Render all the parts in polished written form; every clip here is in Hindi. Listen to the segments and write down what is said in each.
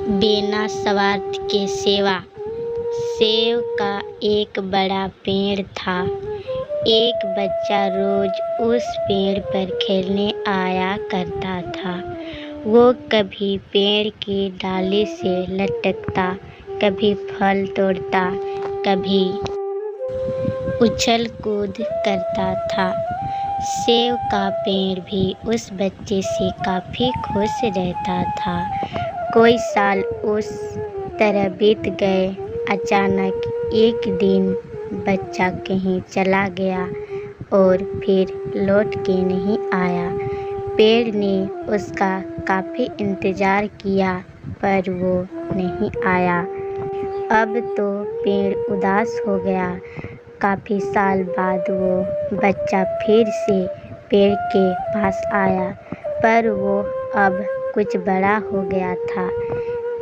बिना स्वार्थ के सेवा। सेव का एक बड़ा पेड़ था। एक बच्चा रोज उस पेड़ पर खेलने आया करता था। वो कभी पेड़ की डाली से लटकता, कभी फल तोड़ता, कभी उछल कूद करता था। सेव का पेड़ भी उस बच्चे से काफ़ी खुश रहता था। कोई साल उस तरह बीत गए। अचानक एक दिन बच्चा कहीं चला गया और फिर लौट के नहीं आया। पेड़ ने उसका काफ़ी इंतज़ार किया पर वो नहीं आया। अब तो पेड़ उदास हो गया। काफ़ी साल बाद वो बच्चा फिर से पेड़ के पास आया पर वो अब कुछ बड़ा हो गया था।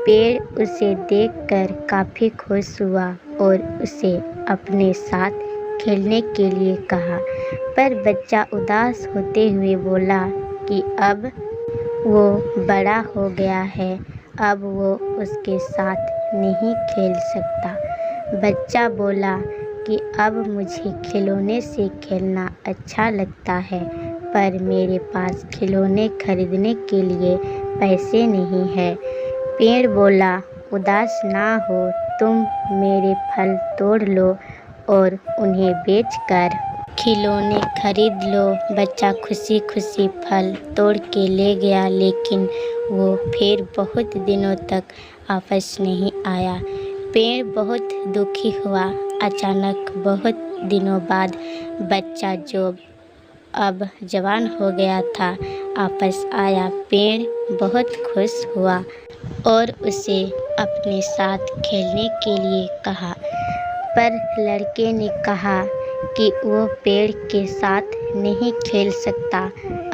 पेड़ उसे देखकर काफ़ी खुश हुआ और उसे अपने साथ खेलने के लिए कहा, पर बच्चा उदास होते हुए बोला कि अब वो बड़ा हो गया है, अब वो उसके साथ नहीं खेल सकता। बच्चा बोला कि अब मुझे खिलौने से खेलना अच्छा लगता है, पर मेरे पास खिलौने खरीदने के लिए पैसे नहीं है। पेड़ बोला, उदास ना हो, तुम मेरे फल तोड़ लो और उन्हें बेचकर खिलौने खरीद लो। बच्चा खुशी खुशी फल तोड़ के ले गया, लेकिन वो फिर बहुत दिनों तक वापस नहीं आया। पेड़ बहुत दुखी हुआ। अचानक बहुत दिनों बाद बच्चा, जो अब जवान हो गया था, वापस आया। पेड़ बहुत खुश हुआ और उसे अपने साथ खेलने के लिए कहा, पर लड़के ने कहा कि वो पेड़ के साथ नहीं खेल सकता।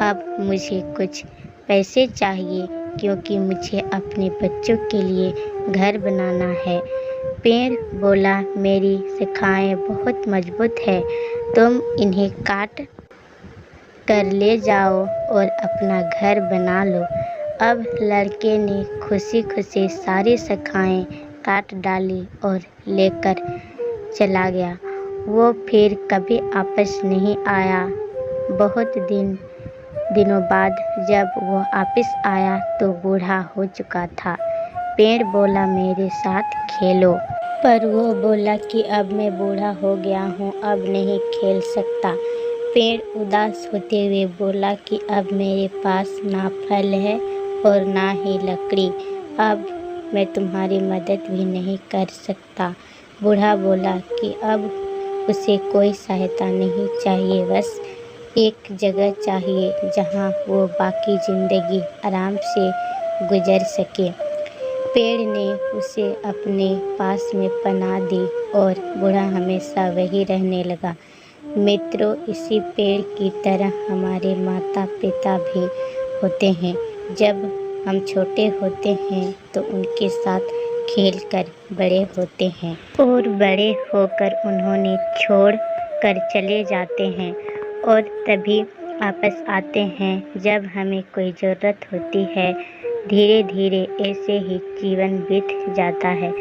अब मुझे कुछ पैसे चाहिए क्योंकि मुझे अपने बच्चों के लिए घर बनाना है। पेड़ बोला, मेरी शाखाएं बहुत मजबूत है, तुम इन्हें काट कर ले जाओ और अपना घर बना लो। अब लड़के ने खुशी खुशी सारी शाखाएं काट डाली और लेकर चला गया। वो फिर कभी वापस नहीं आया। बहुत दिनों बाद जब वो वापस आया तो बूढ़ा हो चुका था। पेड़ बोला, मेरे साथ खेलो, पर वो बोला कि अब मैं बूढ़ा हो गया हूँ, अब नहीं खेल सकता। पेड़ उदास होते हुए बोला कि अब मेरे पास ना फल है और ना ही लकड़ी, अब मैं तुम्हारी मदद भी नहीं कर सकता। बूढ़ा बोला कि अब उसे कोई सहायता नहीं चाहिए, बस एक जगह चाहिए जहाँ वो बाकी ज़िंदगी आराम से गुजर सके। पेड़ ने उसे अपने पास में पनाह दी और बूढ़ा हमेशा वही रहने लगा। मित्रों, इसी पेड़ की तरह हमारे माता पिता भी होते हैं। जब हम छोटे होते हैं तो उनके साथ खेलकर बड़े होते हैं और बड़े होकर उन्होंने छोड़ कर चले जाते हैं और तभी वापस आते हैं जब हमें कोई ज़रूरत होती है। धीरे धीरे ऐसे ही जीवन बीत जाता है।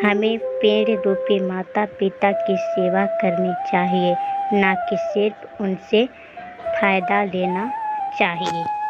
हमें पेड़ रूपी माता पिता की सेवा करनी चाहिए, ना कि सिर्फ उनसे फ़ायदा लेना चाहिए।